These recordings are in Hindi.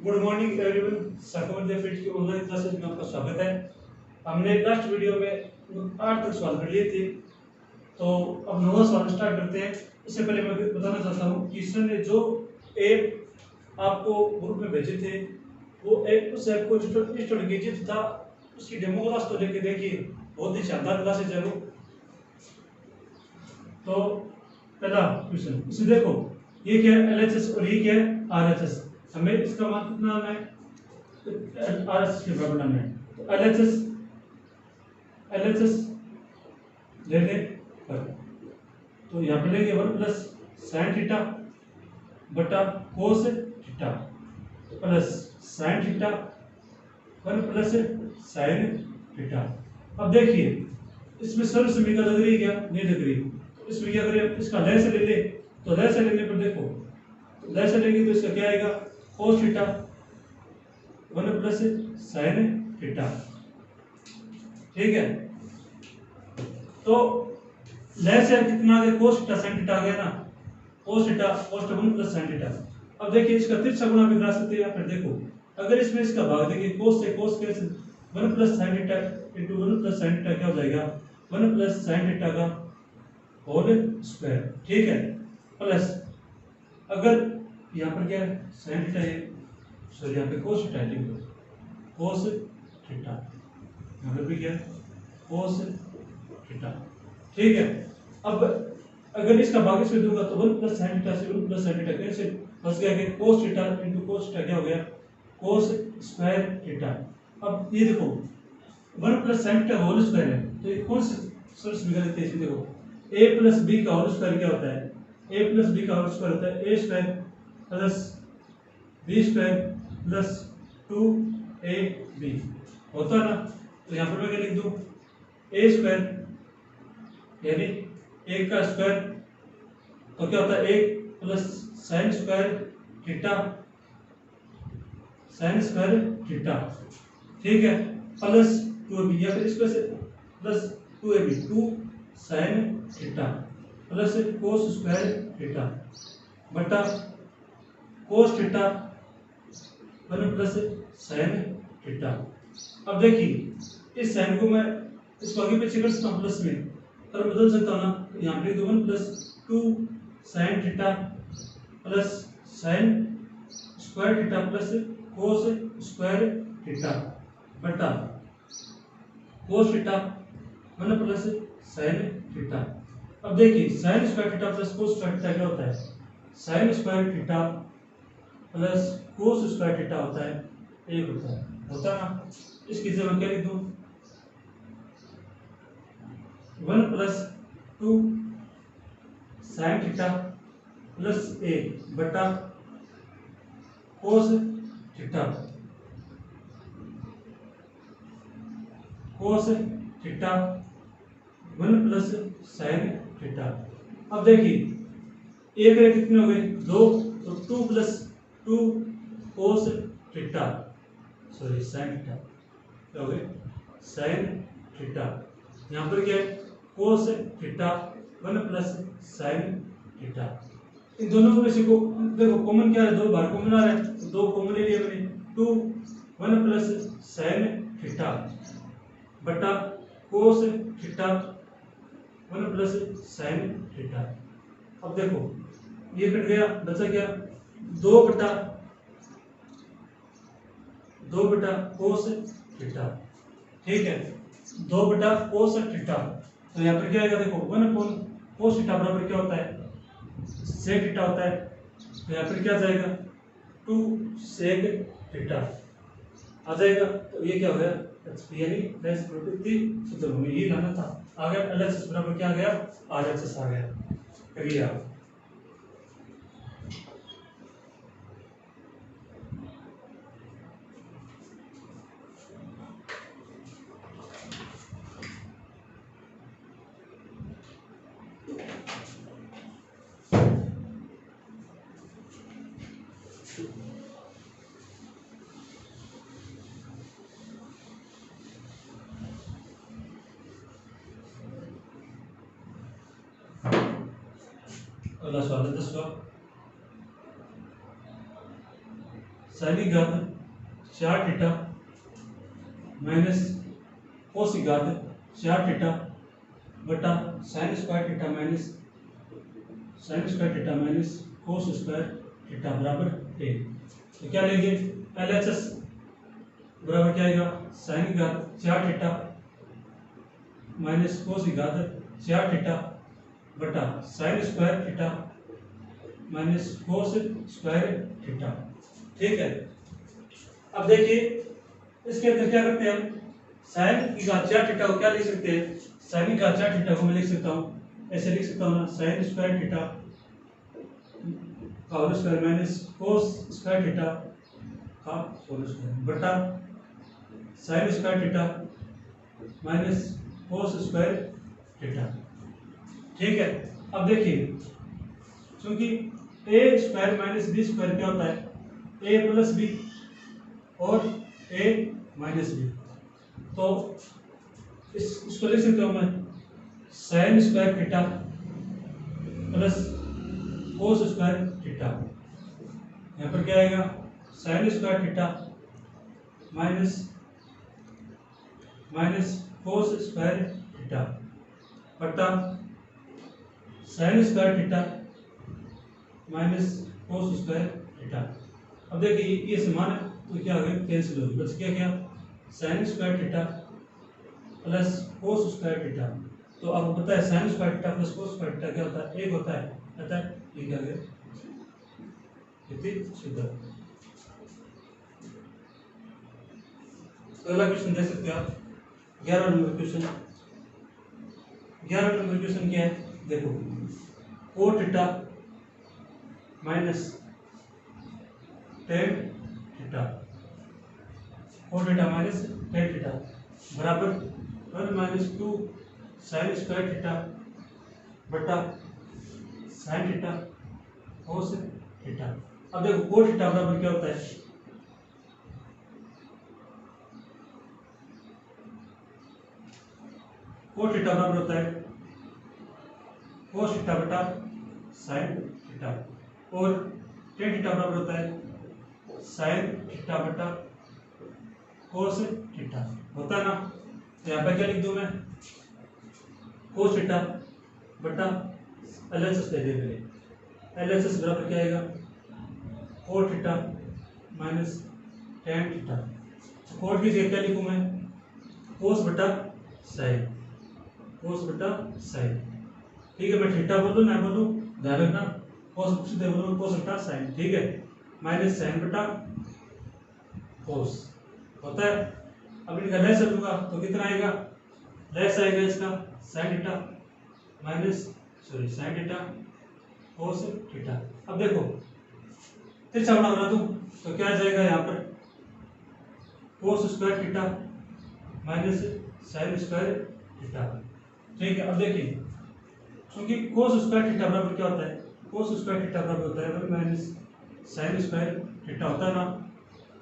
Good morning everyone. Psychometry fit की ऑनलाइन क्लासेस में आपका स्वागत है। हमने लास्ट वीडियो में 8 तक सवाल कर लिए थे, तो अब 9वां सवाल स्टार्ट करते हैं। उससे पहले मैं बताना चाहता हूँ कि सर ने जो ऐप आपको ग्रुप में भेजे थे वो ऐप, उस ऐप को इंस्टॉल कीजिए तथा उसकी डेमो क्लास तो लेके देखिए, बहुत ही शानदार क्लासेज है वो। तो पहला क्वेश्चन इसमें देखो, ये क्या है एलएचएस और ये क्या है आरएचएस। हमें इसका मान कितना आना है, आरएचएस के बराबर आना है। तो एलएचएस लेने पर तो यहाँ पे लेंगे 1 प्लस साइन थीटा बटा cos theta plus sine theta 1 plus sine theta. अब देखिए इसमें सर्व समीकरण लग रही है क्या, नहीं लग रही। तो इसमें क्या करें, इसका लय से ले ले। तो लय से लेने पर देखो, तो लय से लेंगे तो इसका क्या आएगा, cos theta 1 plus sine theta. ठीक है, तो लय से कितना आ गया, कोस थीटा साइन थीटा आ गया ना, कोस थीटा कोस 1 प्लस साइन थीटा। अब देखिए इसका तिरछा गुणा भी करा सकते हैं, या फिर देखो अगर इसमें इसका भाग देंगे कोस से cos cancel 1 plus sine theta into 1 plus sine theta क्या हो जाएगा, 1 प्लस साइन थीटा का होल स्क्वायर। ठीक है, प्लस अगर यहाँ पर क्या है साइन थीटा है, सॉरी यहाँ पे कोस थीटा है, कोस थीटा यहाँ पे भी क्या है कोस थीटा। ठीक है, अब अगर इसका भाग इसमें दूंगा तो 1 प्लस साइन थीटा से 1 प्लस साइन थीटा कैंसिल, बस गया कि कोस थीटा इनटू कोस थीटा क्या हो गया, कोस स्क्वायर थीटा। अब ये देखो 1 plus sine theta whole square है, तो ये कौन सी सोर्स निकाल लेते हैं इसमें। देखो a प्लस b का होल स्क्वायर क्या होता है, a प्लस b का होल स्क्वायर होता है a square plus b square plus 2ab होता है ना। तो यहाँ पर मैं क्या लिख दूँ, a स्क्वायर यानी 1 का स्क्वायर तो क्या होता है 1 plus sine square theta, sine square theta. ठीक है, प्लस 2ab या फिर इसमें से plus 2ab 2 sine theta plus cos square theta बटा cos theta 1 plus sine theta. अब देखिए इस साइन को मैं इसको आगे पीछे कर सकता हूँ प्लस में, पर बदल सकता हूँ ना। यहाँ पे 1 plus 2 sine theta plus sine square theta plus cos square theta बटा cos theta 1 plus sine theta. अब देखिए sine square theta plus cos square theta क्या होता है, sine square theta plus cos square theta होता है 1 होता है ना। इसकी जगह मैं क्या लिख दूं, 1 प्लस 2 साइन थीटा प्लस 1 बटा cos theta, cos theta 1 plus sine theta. अब देखिए एक कितने हो गए 2, तो 2 plus 2 cos theta, sorry sine theta क्या हो गए साइन थीटा। यहाँ पर क्या है cos theta 1 plus sine theta. इन दोनों में से को देखो कॉमन क्या है, 2 बार कॉमन आ रहा है, तो 2 कॉमन ले लिया मैंने, 2 1 प्लस साइन थीटा बटा cos theta 1 plus sine theta. अब देखो ये कट गया, बचा क्या 2 बटा कोस थीटा। ठीक है, 2 बटा कोस थीटा। तो यहाँ पर क्या आएगा देखो 1 अपॉन कोस थीटा बराबर क्या होता है सेक थीटा होता है। तो यहाँ पर क्या जाएगा 2 सेक थीटा आ जाएगा। तो ये क्या हो गया यानी लेस प्रवृत्ति सूत्र में ये लाना था, आ गया एलएचएस बराबर क्या आ गया आरएचएस आ गया। करिए आप अगला सवाल है 10वां। साइन की घात 4 थीटा माइनस कोस की घात 4 थीटा बटा sine square theta minus cos square theta बराबर 1। तो क्या लेंगे LHS बराबर क्या आएगा साइन की घात 4 थीटा माइनस कोस की घात 4 थीटा बटा sine square theta minus cos square theta. ठीक है, अब देखिए इसके अंदर क्या करते हैं हम साइन की घात 4 थीटा को क्या लिख सकते हैं, साइन की घात 4 थीटा को मैं लिख सकता हूँ ऐसे लिख सकता हूँ ना साइन स्क्वायर थीटा का whole square minus cos square theta का होल स्क्वायर बटा sine square theta minus cos square theta. ठीक है, अब देखिए क्योंकि A square minus B square क्या होता है ए प्लस बी और ए माइनस बी, तो इसको लिख सकता हूँ मैं sine square theta plus cos square theta. यहाँ पर क्या आएगा sine square theta minus cos square theta बटा sine square theta minus cos square theta. अब देखिए ये समान है तो क्या हो गया कैंसिल हो गया, बच गया क्या sign square theta plus cos square theta. तो आपको पता है sine square theta plus cos square theta क्या होता है 1 होता है, पता है ये क्या गया इतनी सीधा। अगला क्वेश्चन देख सकते हो आप 11 नंबर क्वेश्चन। 11 नंबर क्वेश्चन क्या है देखो coat theta minus tan theta cot theta minus tan theta बराबर 1 माइनस 2 साइन स्क्वायर थीटा बटा साइन थीटा कोस थीटा। अब देखो कोट थीटा बराबर क्या होता है कोट थीटा बराबर होता है कोस थीटा बटा साइन थीटा और टेन थीटा बराबर होता है साइन थीटा बटा कोस थीटा होता है ना। तो यहाँ पर क्या लिख दूं मैं कोस थीटा बटा LHS ले लेंगे LHS बराबर क्या आएगा cot theta minus tan theta. Cot की जगह क्या लिखूं मैं कोस बटा साइन ठीक है, मैं थीटा बोलूं ना बोलूं ध्यान रखना कोस सीधे बोलूं कोस बटा साइन। ठीक है, माइनस साइन बटा कोस होता है। अब इनका लेस लूंगा तो कितना आएगा लेस आएगा इसका sine theta sine theta cos theta. अब देखो तिरछा बना दूं तो क्या आ जाएगा यहाँ पर कोस square theta minus sign square theta. ठीक है, अब देखिए क्योंकि कोस स्क्वायर थीटा बराबर क्या होता है कोस स्क्वायर थीटा बराबर होता है 1 माइनस साइन स्क्वायर थीटा होता है ना।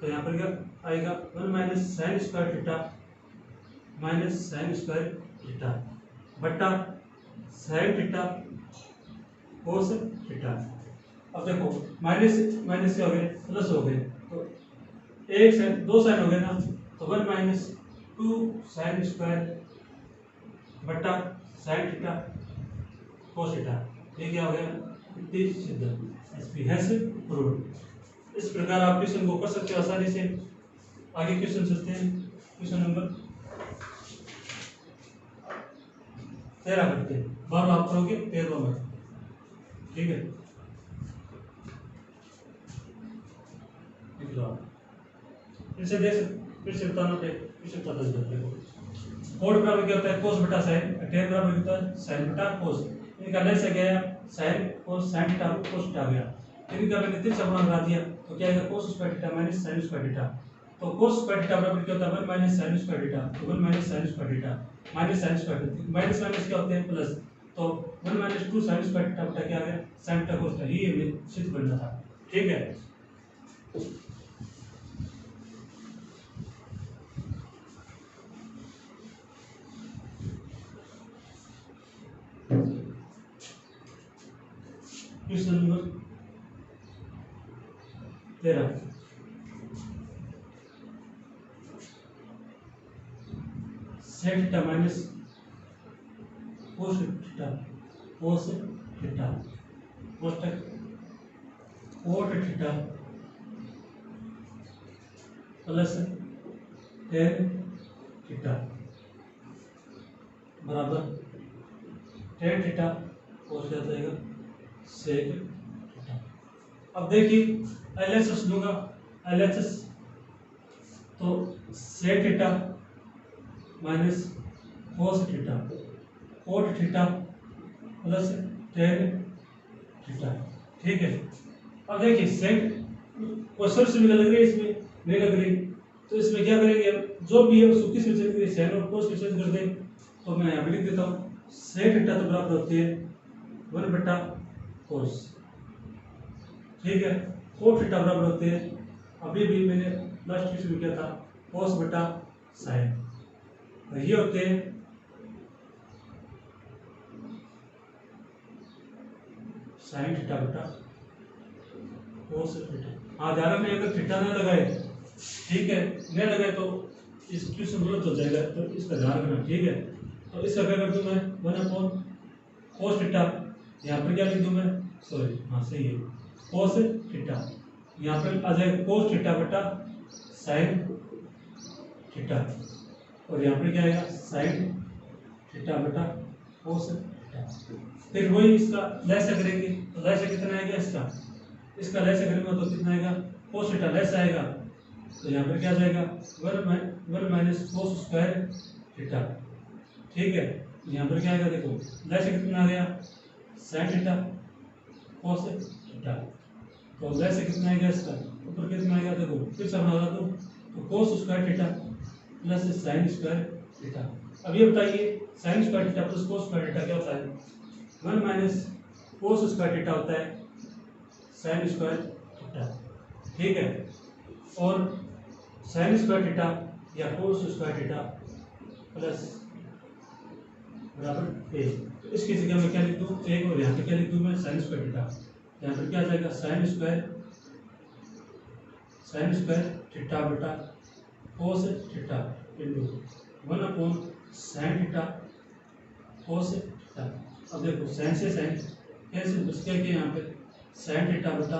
तो यहाँ पर क्या आएगा 1 minus sign square theta minus sign square theta बटा साइन थीटा कोस थीटा। अब देखो माइनस माइनस क्या हो गए प्लस हो गए तो एक साइन दो साइन हो गए ना तो 1 माइनस 2 साइन स्क्वायर बटा साइन थीटा कोस थीटा। ये क्या हो गया इतनी सीधा SP हैज प्रूव्ड। इस प्रकार आप क्वेश्चन को कर सकते हो आसानी से। आगे क्वेश्चन चलते हैं क्वेश्चन नंबर 13 करते हैं 12 आप करोगे 13 में। ठीक है, इसे देख फिर से बताना पे इसे पता चल जाएगा। कोड बराबर क्या होता है कोस बटा साइन, टेन बराबर होता है साइन बटा कोस। इनका लेस से गया sine cos sign theta cos theta गया। इनका मैंने तिरछा गुणा करा दिया तो क्या आएगा कोस square theta minus sign square theta. तो कोस स्क्वायर थीटा बराबर क्या होता है 1 माइनस साइन स्क्वायर थीटा तो 1 minus sign square theta minus sign square theta minus minus क्या होते हैं प्लस तो 1 माइनस 2 साइन स्क्वायर थीटा बटा क्या आ गया साइन थीटा कोस थीटा। ये हमें सिद्ध करना था। ठीक है, question number 13 sec theta minus cos theta cos theta कोष्टक cot theta plus tan theta बराबर टेन थीटा और क्या जाएगा सेक थीटा। अब देखिए LHS दूंगा LHS तो sec theta minus cos theta cot theta plus tan theta. ठीक है। अब देखिए सेक क्वेश्चन से निकल रही है, इसमें नहीं लग रही, तो इसमें क्या करेंगे जो भी है उसको किस में चेंज करेंगे, साइन और कोस में चेंज कर दें। तो मैं यहाँ पे लिख देता हूँ सेक थीटा तो बराबर होती है 1 बटा कोस। ठीक है। कोट थीटा बराबर होते हैं, अभी भी मैंने लास्ट क्वेश्चन में किया था, कोस बटा साइन। तो ये होते हैं साइन थीटा बटा कोस थीटा। हाँ ध्यान रखना अगर थीटा ना लगाए, ठीक है, नहीं लगाए तो इस क्वेश्चन गलत हो जाएगा, तो इसका ध्यान रखना। ठीक है। तो इसका क्या कर दूं मैं 1 कोस थीटा, यहाँ पर क्या लिख दूं मैं, सॉरी हाँ सही है, कोस थीटा, यहाँ पर आ जाएगा कोस थीटा बटा साइन थीटा, और यहाँ पर क्या आएगा साइन थीटा बटा कोस थीटा। फिर वही इसका लैसा करेंगे, तो लैसा कितना आएगा इसका लैसा करेंगे तो कितना आएगा कोस थीटा लैसा आएगा, तो यहाँ पर क्या आ जाएगा 1 माइनस कोस स्क्वायर थीटा। ठीक है। यहाँ पर क्या आएगा देखो लैसा कितना आ गया साइन थीटा कोस थीटा, तो लैसा कितना आएगा इसका ऊपर कितना आएगा देखो फिर से बना दो, तो कोस square theta plus sine square theta. अब ये बताइए sign square theta plus cos square theta क्या होता है, 1 माइनस कोस स्क्वायर थीटा होता है साइन स्क्वायर थीटा। ठीक है। और साइन स्क्वायर थीटा या कोस स्क्वायर थीटा प्लस बराबर ए, तो इसकी जगह में क्या लिख दूँ एक, और यहाँ पे क्या लिख दूँ मैं साइन स्क्वायर थीटा, यहाँ पर क्या आ जाएगा साइन स्क्वायर थीटा बटा cos theta into 1 sign theta cos theta. अब देखो साइन से साइन कैंसिल, बच गया कि यहाँ पे साइन थीटा बटा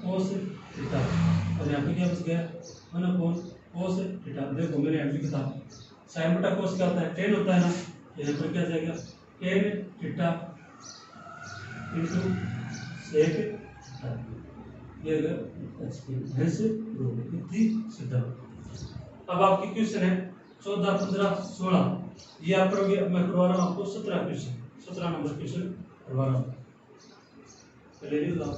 कोस थीटा, और यहाँ पे क्या बच गया 1 कोस थीटा। देखो मेरे यहाँ पे लिखा साइन बटा कोस क्या होता है, टेन होता है ना, तो यहाँ पर क्या जाएगा tan theta into sec theta, ये अगर इतनी सीधा। अब आपकी क्वेश्चन है 14, 15, 16, ये आप करोगे। मैं करवा रहा हूँ आपको 17 क्वेश्चन, 17 नंबर क्वेश्चन करवा रहा हूँ, पहले लिख लो।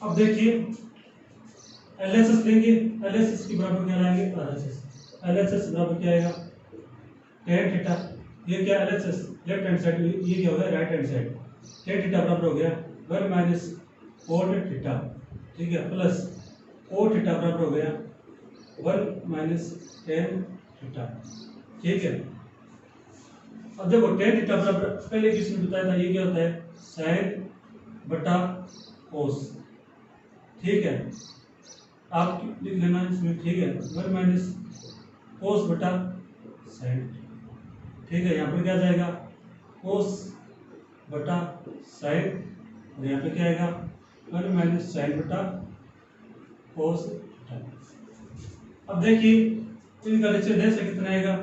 अब देखिए LHS लेंगे, LHS के बराबर क्या लाएंगे RHS, LHS बराबर क्या आएगा tan थीटा, ये क्या LHS लेफ्ट हैंड साइड, ये क्या हो गया right hand side, tan theta बराबर हो गया 1 माइनस कोट थीटा। ठीक है। प्लस कोट थीटा बराबर हो गया 1 माइनस tan थीटा। ठीक है। अब देखो tan थीटा बराबर पहले किसने बताया था, ये क्या होता है साइन बटा कोस। ठीक है। आप लिख लेना इसमें। ठीक है। 1 माइनस कोस बटा साइन। ठीक है। यहाँ पर क्या जाएगा कोस बटा साइन, और यहाँ पे क्या आएगा 1 माइनस साइन बटा कोस थीटा। अब देखिए इनका रेशियो से कितना आएगा,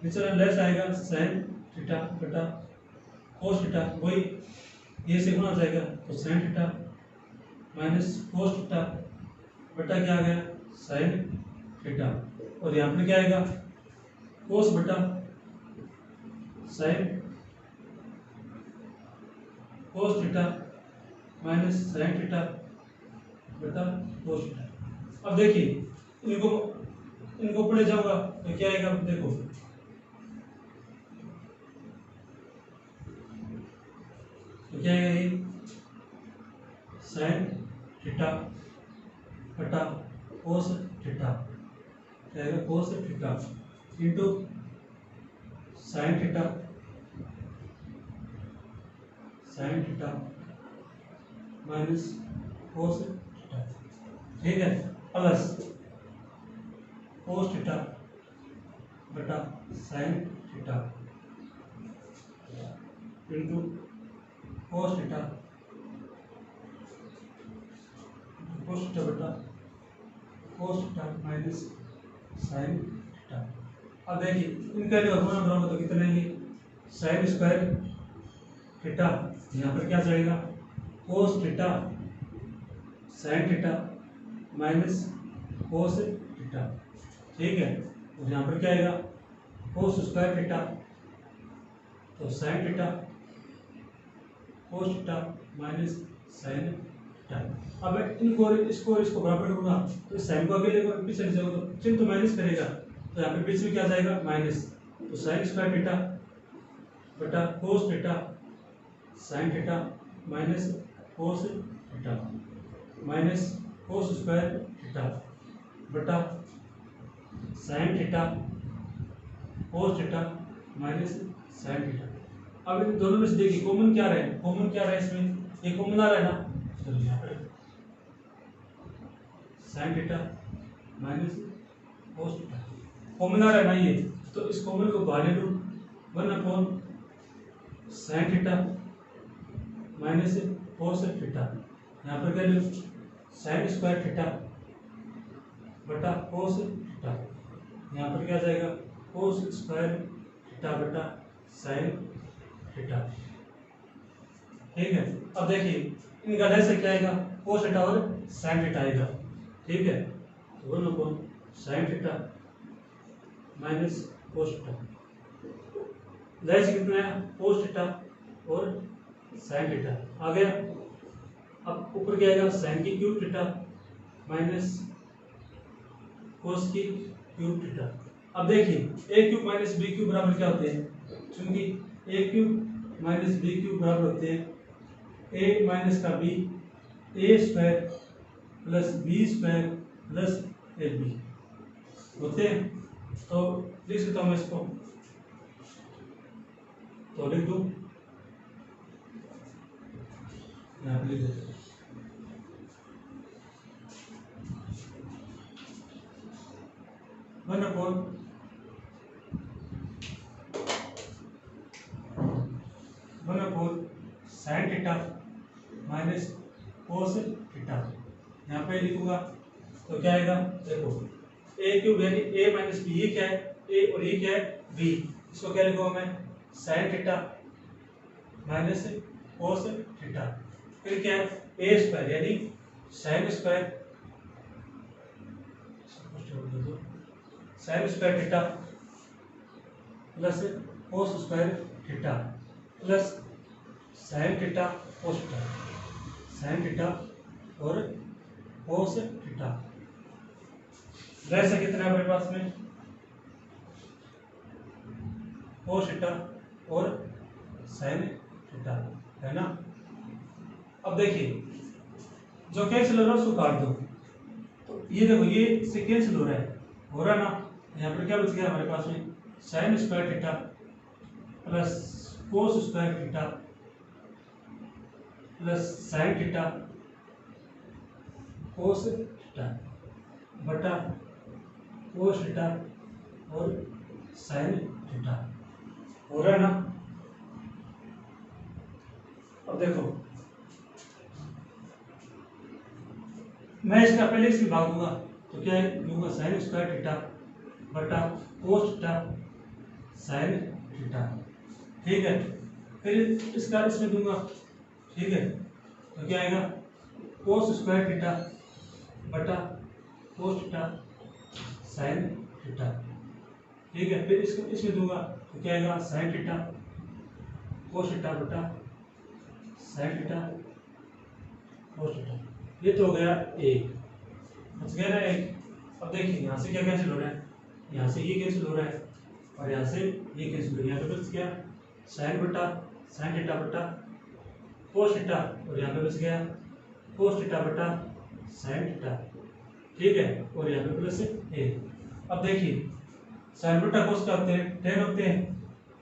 नीचे वाला लेस आएगा साइन थीटा बटा कोस थीटा, वही ये से गुना जाएगा तो sign theta minus cos theta बटा क्या आ गया साइन थीटा, और यहाँ पर क्या आएगा कोस बटा sine cos theta minus sine theta बटा कोस थीटा। अब देखिए इनको पढ़े जाऊंगा तो क्या आएगा, देखो तो क्या आएगा ये साइन थीटा बटा कोस थीटा, क्या आएगा cos theta into sine theta minus cos theta, ठीक है, प्लस कोस थीटा बटा sine theta into cos theta बटा cos theta minus sine theta. अब देखिए इनका जो गुणा करोगे तो कितना ये साइन स्क्वायर थीटा, यहाँ पर क्या चलेगा कोस theta sine theta minus cos theta, ठीक है, और यहाँ पर क्या आएगा कोस स्क्वायर थीटा तो sign theta cos theta minus sine theta. अब इनको इसको बराबर करूंगा तो साइन को आगे लेकर पीछे ले जाऊंगा तो चिन्ह तो माइनस करेगा, तो यहाँ पे बीच में क्या जाएगा माइनस, तो साइन स्क्वायर थीटा बटा cos theta sine theta minus cos theta minus cos square theta बटा sine theta cos theta minus sine theta. अब इन दोनों में से देखिए कॉमन क्या रहे इसमें, ये कॉमन आ रहा है ना, चलिए यहाँ पर sine theta minus cos theta common आ रहा है ना ये, तो इस कॉमन को बाहर ले लूँ 1 sign theta minus cos theta, यहाँ पर क्या लूँ साइन स्क्वायर थीटा बटा कोस थीटा, यहाँ पर क्या जाएगा कोस स्क्वायर थीटा बटा साइन थीटा, ठीक है। अब देखिए इनका लेस से क्या आएगा कोस थीटा और साइन थीटा आएगा, ठीक है, तो 1 sign theta minus cos theta, less कितना है कोस थीटा और साइन थीटा आ गया। अब ऊपर क्या आएगा साइन की क्यूब थीटा माइनस कोस की क्यूब थीटा। अब देखिए A cube minus B cube बराबर क्या होते हैं, क्योंकि A cube minus B cube बराबर होते हैं ए माइनस का B A square plus B square plus A B होते हैं, तो लिख सकता हूँ मैं इसको, तो लिख दूँ यहाँ पे लिख देते हैं 1 sign theta minus cos theta, यहाँ पे लिखूंगा तो क्या आएगा, देखो ए क्यूब यानी ए माइनस बी, ये क्या है ए और ये क्या है बी, इसको क्या लिखूंगा मैं sign theta minus cos theta, फिर क्या है ए स्क्वायर यानी sign square theta plus cos square theta plus sine theta cos theta, sine theta और कोस थीटा, वैसे कितना है हमारे पास में कोस थीटा और साइन थीटा है ना। अब देखिए जो कैंसिल हो रहा है उसको काट दो, तो ये देखो ये से कैंसिल हो रहा है ना, यहाँ पर क्या बच गया हमारे पास में sign square theta plus cos square theta plus sine theta cos theta बटा कोस थीटा और साइन थीटा हो रहा है ना। अब देखो मैं इसका पहले से भाग दूंगा तो क्या लूंगा साइन स्क्वायर थीटा बटा कोस थीटा साइन थीटा, ठीक है। फिर इसका इसमें दूंगा, ठीक है, तो क्या आएगा कोस स्क्वायर थीटा बटा कोस थीटा साइन थीटा, ठीक है। फिर इसको इसमें दूंगा तो क्या आएगा साइन थीटा कोस थीटा बटा साइन थीटा कोस थीटा। ये तो हो गया एक, बच गया ना एक। अब देखिए यहाँ से क्या कैंसिल हो रहा है, यहाँ से ये कैंसिल हो रहा है और यहाँ से ये कैंसिल हो रहा है। यहाँ पे बच गया साइन थीटा बटा कोस थीटा और यहाँ पे बच गया कोस थीटा बटा साइन थीटा, ठीक है। और यहाँ पे प्लस ए। अब देखिए साइन बटा कोस का होते हैं टेन होते हैं,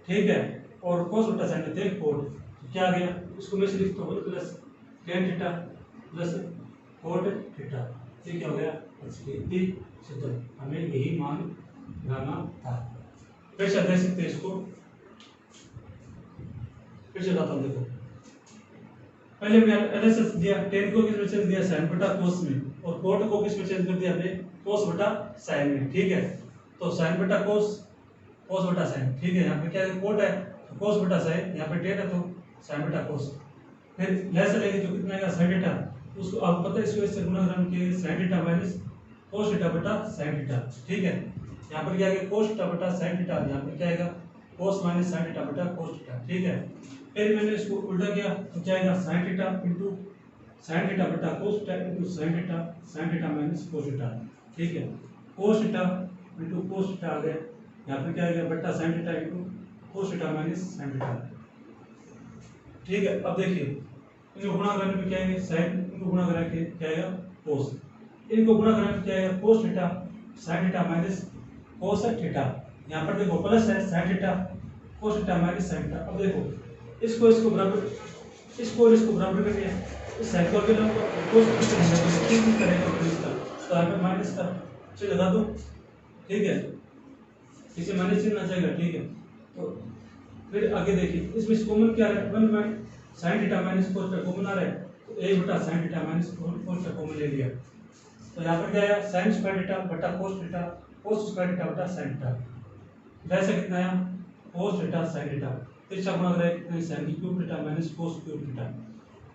ठीक है, और कोस बटा साइन होते हैं कोट। तो क्या आ गया, इसको मैं लिखता हूँ plus tan theta plus cot theta. ये क्या हो गया इतनी सिद्ध, हमें यही मान लगाना था। फिर से देख सकते हैं इसको, फिर से बताता हूँ। देखो पहले हमने एनालिसिस दिया, टेन को किस में चेंज दिया साइन बटा कोस में, और कोट को किस में चेंज कर दिया हमने कोस बटा साइन में, ठीक है। तो साइन बटा कोस कोस बटा साइन, ठीक है। यहाँ पे क्या है कोट है तो कोस बटा साइन, यहाँ पे टेन है तो साइन बटा कोस। फिर लेस लेंगे तो कितना आएगा साइन थीटा, उसको आपको पता है इसको इससे गुणा करके sign theta minus cos theta बटा साइन थीटा, ठीक है। यहाँ पर क्या आएगा कोस थीटा बटा साइन थीटा, यहाँ पर क्या आएगा कोस माइनस साइन थीटा बटा कोस थीटा, ठीक है। फिर मैंने इसको उल्टा किया तो क्या आएगा sine theta into sine theta बटा cos theta into sine theta minus cos theta, ठीक है। Cos theta into cos theta आ गया, यहाँ पे क्या आएगा बटा sine theta into cos theta minus sine theta, ठीक है। अब देखिए इनको गुणा करने पे क्या आएगा साइन, इनको गुणा करा के क्या आएगा कोस, इनको गुणा करने पे क्या आएगा cos theta sine theta minus cos theta. यहाँ पर देखो प्लस है sign theta cos theta minus sine theta. अब देखो इसको बराबर, इसको और इसको बराबर कर दिया, इस साइन को भी लूंगा कोस थीटा करेगा तो यहाँ पे माइनस का चिन्ह लगा दो, ठीक है, इसे माइनस चिन्ह आ जाएगा, ठीक है। तो फिर आगे देखिए इसमें कॉमन क्या है, one by sine theta minus cos theta common आ रहा है, तो ए बटा sine theta minus cos theta common ले लिया। तो यहाँ पर क्या आया साइन स्क्वायर थीटा बटा कोस थीटा कोस स्क्वायर थीटा बटा साइन थीटा, वैसे कितना आया कोस थीटा साइन थीटा। फिर गुणा करें कितना साइन की cube theta minus cos cube theta.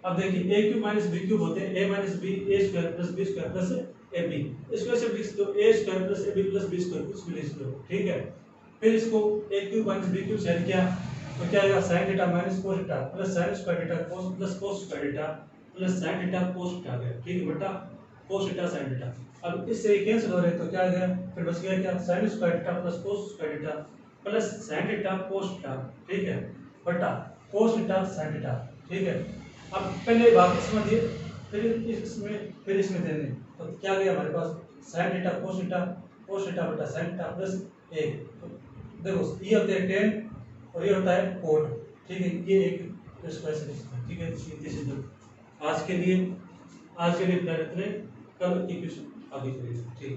अब देखिए A cube minus B cube होते हैं A minus B A square plus B square plus A B, इसको ऐसे लिख दो A square plus A B plus B square, कुछ भी लिख दो, ठीक है। फिर इसको A cube minus B cube से हल किया तो क्या आएगा sine theta minus cos theta plus sine square theta cos plus cos square theta plus sine theta cos theta आ गया, ठीक है, बटा कोस थीटा साइन थीटा। अब इससे कैंसिल हो रहे तो क्या आ गया, फिर बच गया क्या sign square theta plus cos square theta plus sine theta cos theta, ठीक है, बटा कोस थीटा साइन थीटा, ठीक है। अब पहले भाग इसमें दिए फिर इसमें देने, तो क्या गया हमारे पास साइन थीटा कोस थीटा बटा साइन थीटा प्लस ए। तो देखो ये होते हैं टेन और ये होता है कोट, ठीक है, ये एक इसको ऐसे लिखते हैं, ठीक है। सीधे सीधे आज के लिए इतना, कल की क्वेश्चन आगे करेंगे, ठीक है।